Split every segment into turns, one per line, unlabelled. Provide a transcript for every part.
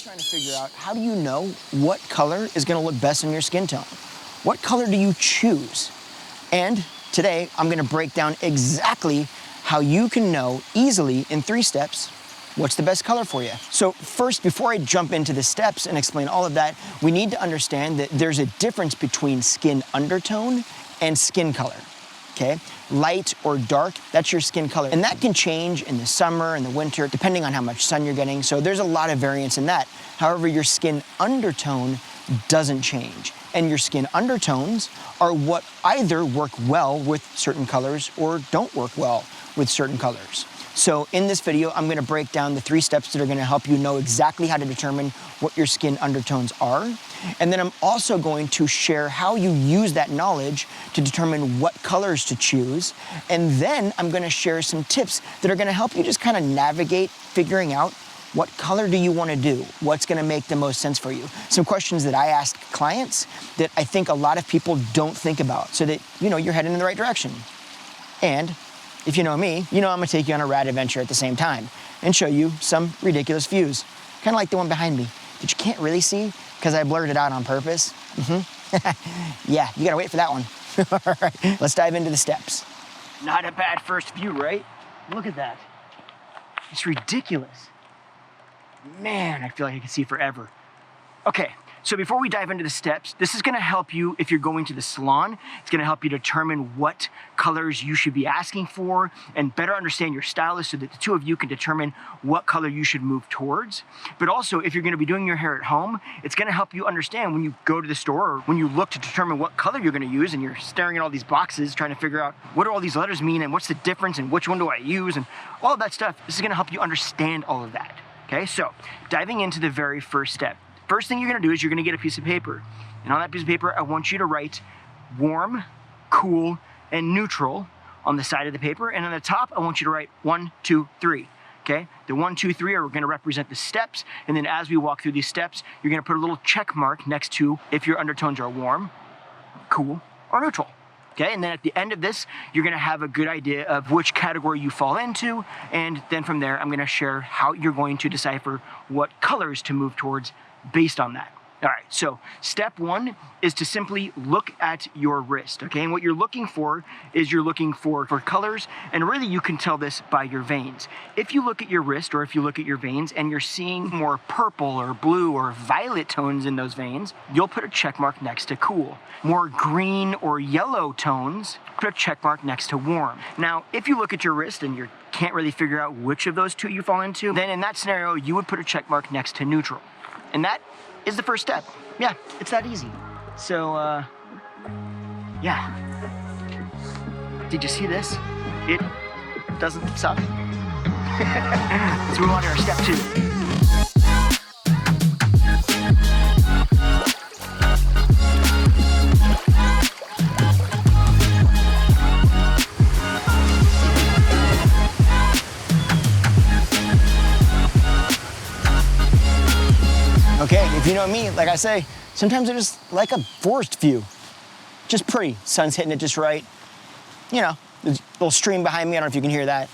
Trying to figure out, how do you know what color is gonna look best on your skin tone? What color do you choose? And today, I'm gonna break down exactly how you can know easily in 3 steps what's the best color for you. So first, before I jump into the steps and explain all of that, we need to understand that there's a difference between skin undertone and skin color, okay? Light or dark, that's your skin color. And that can change in the summer and the winter, depending on how much sun you're getting. So there's a lot of variance in that. However, your skin undertone doesn't change. And your skin undertones are what either work well with certain colors or don't work well with certain colors. So in this video, I'm gonna break down the 3 steps that are gonna help you know exactly how to determine what your skin undertones are. And then I'm also going to share how you use that knowledge to determine what colors to choose. And then I'm gonna share some tips that are gonna help you just kind of navigate figuring out what color do you wanna do? What's gonna make the most sense for you? Some questions that I ask clients that I think a lot of people don't think about, so that you know you're heading in the right direction. And if you know me, you know I'm gonna take you on a rad adventure at the same time and show you some ridiculous views. Kind of like the one behind me that you can't really see because I blurred it out on purpose. Yeah, you gotta wait for that one. All right, let's dive into the steps. Not a bad first view, right? Look at that. It's ridiculous. Man, I feel like I can see forever. Okay. So before we dive into the steps, this is gonna help you if you're going to the salon. It's gonna help you determine what colors you should be asking for and better understand your stylist so that the 2 of you can determine what color you should move towards. But also, if you're gonna be doing your hair at home, it's gonna help you understand when you go to the store or when you look to determine what color you're gonna use and you're staring at all these boxes trying to figure out what do all these letters mean and what's the difference and which one do I use and all of that stuff. This is gonna help you understand all of that, okay? So, diving into the very first step. First thing you're gonna do is you're gonna get a piece of paper. And on that piece of paper, I want you to write warm, cool, and neutral on the side of the paper. And on the top, I want you to write 1, 2, 3, okay? The 1, 2, 3 are gonna represent the steps. And then as we walk through these steps, you're gonna put a little check mark next to if your undertones are warm, cool, or neutral. Okay, and then at the end of this, you're gonna have a good idea of which category you fall into, and then from there, I'm gonna share how you're going to decipher what colors to move towards based on that. All right, so step 1 is to simply look at your wrist, okay? And what you're looking for is you're looking for colors, and really you can tell this by your veins. If you look at your wrist or if you look at your veins and you're seeing more purple or blue or violet tones in those veins, you'll put a check mark next to cool. More green or yellow tones, put a check mark next to warm. Now, if you look at your wrist and you can't really figure out which of those 2 you fall into, then in that scenario, you would put a check mark next to neutral. And that is the first step. Yeah, it's that easy. So, yeah. Did you see this? It doesn't suck. Let's move on to our step 2. Okay, if you know me, like I say, sometimes I just like a forest view. Just pretty. Sun's hitting it just right. You know, there's a little stream behind me. I don't know if you can hear that.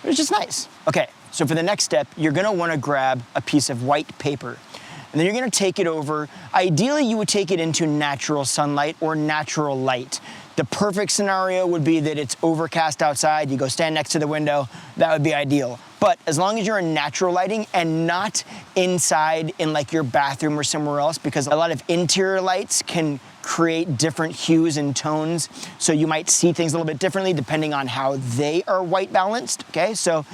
But it's just nice. Okay, so for the next step, you're gonna wanna grab a piece of white paper. And then you're gonna take it over. Ideally, you would take it into natural sunlight or natural light. The perfect scenario would be that it's overcast outside, you go stand next to the window, that would be ideal. But as long as you're in natural lighting and not inside in like your bathroom or somewhere else, because a lot of interior lights can create different hues and tones, so you might see things a little bit differently depending on how they are white balanced, okay? So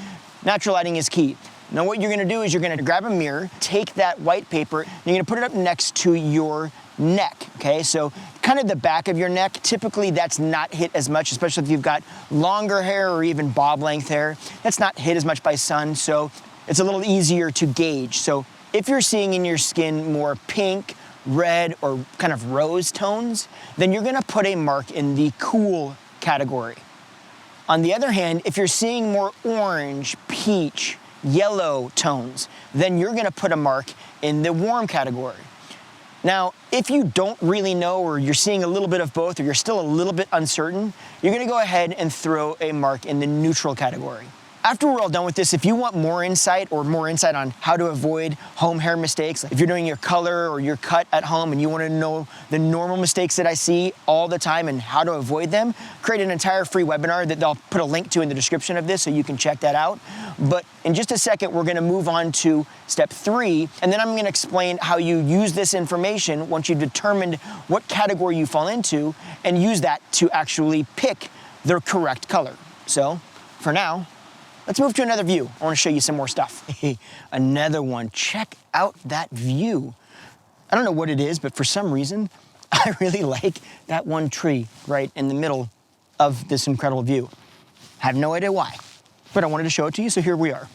natural lighting is key. Now what you're gonna do is you're gonna grab a mirror, take that white paper, and you're gonna put it up next to your neck, okay? So kind of the back of your neck, typically that's not hit as much, especially if you've got longer hair or even bob length hair. That's not hit as much by sun, so it's a little easier to gauge. So if you're seeing in your skin more pink, red, or kind of rose tones, then you're gonna put a mark in the cool category. On the other hand, if you're seeing more orange, peach, yellow tones, then you're gonna put a mark in the warm category. Now, if you don't really know, or you're seeing a little bit of both, or you're still a little bit uncertain, you're gonna go ahead and throw a mark in the neutral category. After we're all done with this, if you want more insight on how to avoid home hair mistakes, like if you're doing your color or your cut at home and you want to know the normal mistakes that I see all the time and how to avoid them, create an entire free webinar that I'll put a link to in the description of this so you can check that out. But in just a second, we're going to move on to step 3, and then I'm going to explain how you use this information once you've determined what category you fall into and use that to actually pick the correct color. So for now, let's move to another view. I want to show you some more stuff. Another one. Check out that view. I don't know what it is, but for some reason, I really like that one tree right in the middle of this incredible view. I have no idea why, but I wanted to show it to you, so here we are.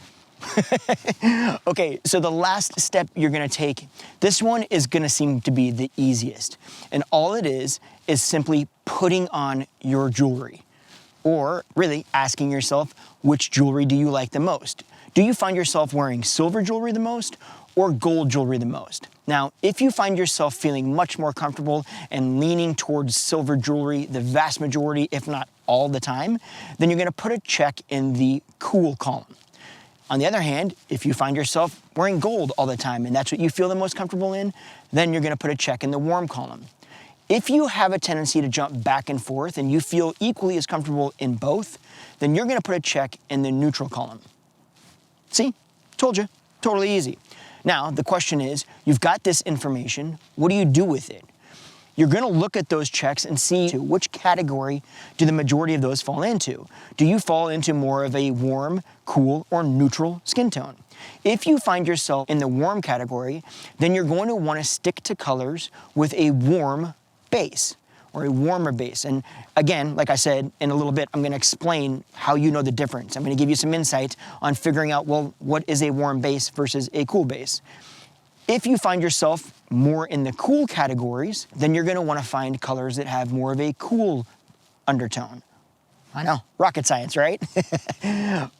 Okay, so the last step you're gonna take, this one is gonna seem to be the easiest. And all it is simply putting on your jewelry. Or really asking yourself, which jewelry do you like the most? Do you find yourself wearing silver jewelry the most or gold jewelry the most? Now, if you find yourself feeling much more comfortable and leaning towards silver jewelry the vast majority, if not all the time, then you're gonna put a check in the cool column. On the other hand, if you find yourself wearing gold all the time and that's what you feel the most comfortable in, then you're gonna put a check in the warm column. If you have a tendency to jump back and forth and you feel equally as comfortable in both, then you're gonna put a check in the neutral column. See, told you, totally easy. Now, the question is, you've got this information, what do you do with it? You're gonna look at those checks and see which category do the majority of those fall into. Do you fall into more of a warm, cool, or neutral skin tone? If you find yourself in the warm category, then you're going to wanna stick to colors with a warm base or a warmer base. And again, like I said, in a little bit, I'm gonna explain how you know the difference. I'm gonna give you some insight on figuring out, well, what is a warm base versus a cool base. If you find yourself more in the cool categories, then you're gonna wanna find colors that have more of a cool undertone. I know, rocket science, right?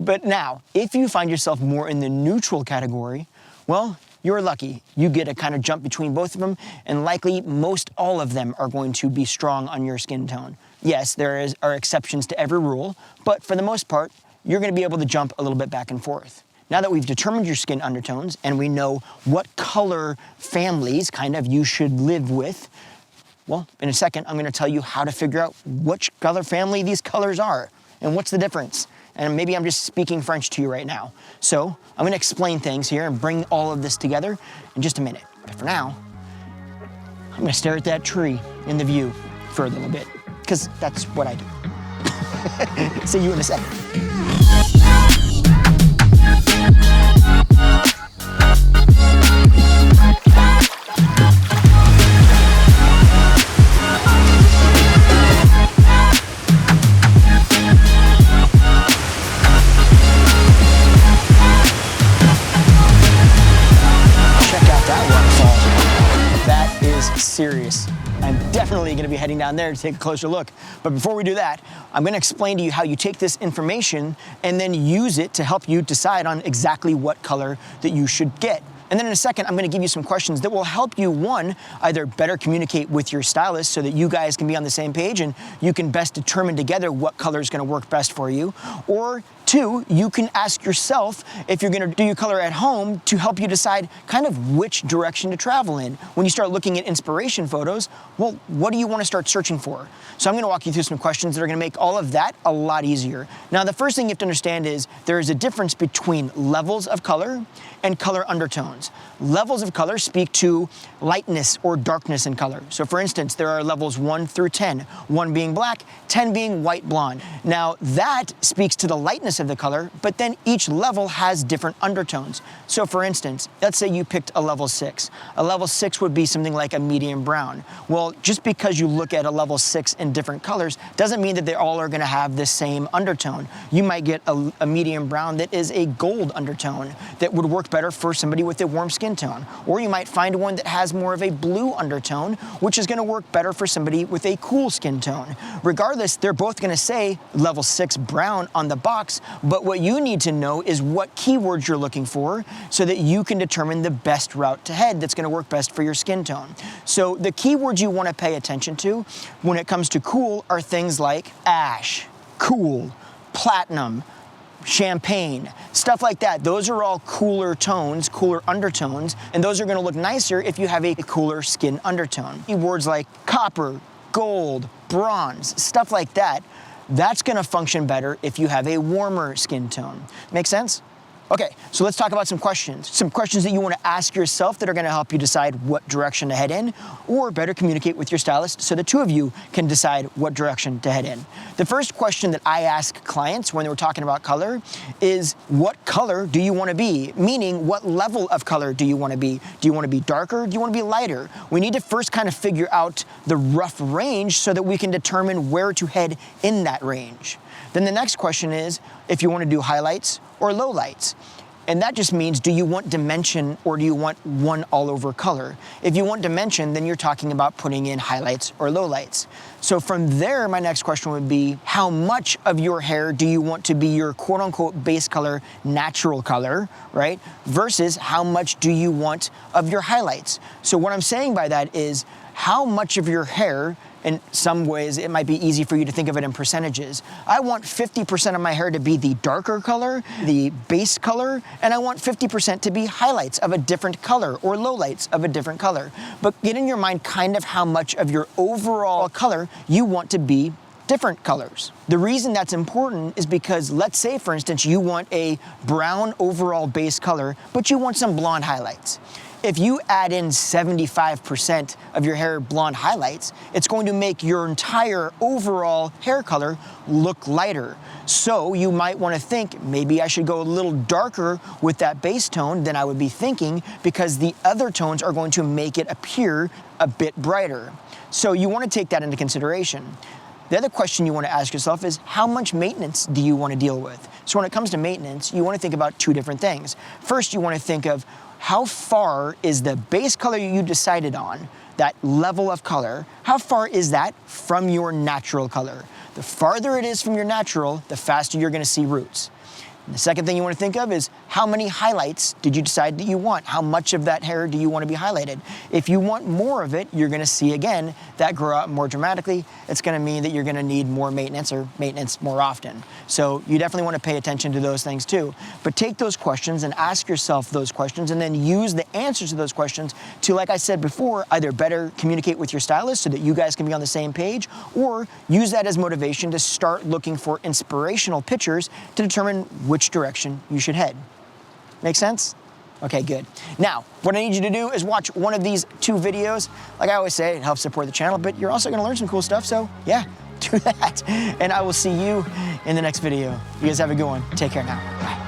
But now, if you find yourself more in the neutral category, well, you're lucky. You get to kind of jump between both of them, and likely most all of them are going to be strong on your skin tone. Yes, there are exceptions to every rule, but for the most part, you're gonna be able to jump a little bit back and forth. Now that we've determined your skin undertones and we know what color families kind of you should live with, well, in a second, I'm gonna tell you how to figure out which color family these colors are and what's the difference. And maybe I'm just speaking French to you right now. So I'm gonna explain things here and bring all of this together in just a minute. But for now, I'm gonna stare at that tree in the view for a little bit, because that's what I do. See you in a second. Serious. I'm definitely going to be heading down there to take a closer look. But before we do that, I'm going to explain to you how you take this information and then use it to help you decide on exactly what color that you should get. And then in a second, I'm gonna give you some questions that will help you, one, either better communicate with your stylist so that you guys can be on the same page and you can best determine together what color is gonna work best for you, or two, you can ask yourself if you're gonna do your color at home to help you decide kind of which direction to travel in. When you start looking at inspiration photos, well, what do you wanna start searching for? So I'm gonna walk you through some questions that are gonna make all of that a lot easier. Now, the first thing you have to understand is there is a difference between levels of color and color undertones. Levels of color speak to lightness or darkness in color. So for instance, there are levels 1 through 10, 1 being black, 10 being white blonde. Now that speaks to the lightness of the color, but then each level has different undertones. So for instance, let's say you picked a level 6. A level 6 would be something like a medium brown. Well, just because you look at a level 6 in different colors doesn't mean that they all are gonna have the same undertone. You might get a medium brown that is a gold undertone that would work better for somebody with a warm skin tone. Or you might find one that has more of a blue undertone, which is gonna work better for somebody with a cool skin tone. Regardless, they're both gonna say level 6 brown on the box, but what you need to know is what keywords you're looking for so that you can determine the best route to head that's gonna work best for your skin tone. So the keywords you wanna pay attention to when it comes to cool are things like ash, cool, platinum, champagne, stuff like that. Those are all cooler tones, cooler undertones, and those are gonna look nicer if you have a cooler skin undertone. Words like copper, gold, bronze, stuff like that, that's gonna function better if you have a warmer skin tone. Make sense? Okay, so let's talk about some questions. Some questions that you want to ask yourself that are going to help you decide what direction to head in, or better communicate with your stylist so the two of you can decide what direction to head in. The first question that I ask clients when we're talking about color is, what color do you want to be? Meaning, what level of color do you want to be? Do you want to be darker? Do you want to be lighter? We need to first kind of figure out the rough range so that we can determine where to head in that range. Then the next question is if you want to do highlights or lowlights. And that just means, do you want dimension or do you want one all over color? If you want dimension, then you're talking about putting in highlights or lowlights. So from there, my next question would be, how much of your hair do you want to be your quote unquote base color, natural color, right? Versus how much do you want of your highlights? So what I'm saying by that is, how much of your hair, in some ways, it might be easy for you to think of it in percentages. I want 50% of my hair to be the darker color, the base color, and I want 50% to be highlights of a different color or lowlights of a different color. But get in your mind kind of how much of your overall color you want to be different colors. The reason that's important is because, let's say, for instance, you want a brown overall base color, but you want some blonde highlights. If you add in 75% of your hair blonde highlights, it's going to make your entire overall hair color look lighter. So you might want to think, maybe I should go a little darker with that base tone than I would be thinking, because the other tones are going to make it appear a bit brighter. So you want to take that into consideration. The other question you want to ask yourself is, how much maintenance do you want to deal with? So when it comes to maintenance, you want to think about two different things. First, you want to think of, how far is the base color you decided on, that level of color, how far is that from your natural color? The farther it is from your natural, the faster you're gonna see roots. And the second thing you want to think of is, how many highlights did you decide that you want? How much of that hair do you want to be highlighted? If you want more of it, you're going to see, again, that grow out more dramatically. It's going to mean that you're going to need more maintenance, or maintenance more often. So you definitely want to pay attention to those things too. But take those questions and ask yourself those questions, and then use the answers to those questions to, like I said before, either better communicate with your stylist so that you guys can be on the same page, or use that as motivation to start looking for inspirational pictures to determine which direction you should head. Make sense? Okay, good. Now, what I need you to do is watch one of these two videos. Like I always say, it helps support the channel, but you're also gonna learn some cool stuff, so yeah, do that. And I will see you in the next video. You guys have a good one. Take care now. Bye.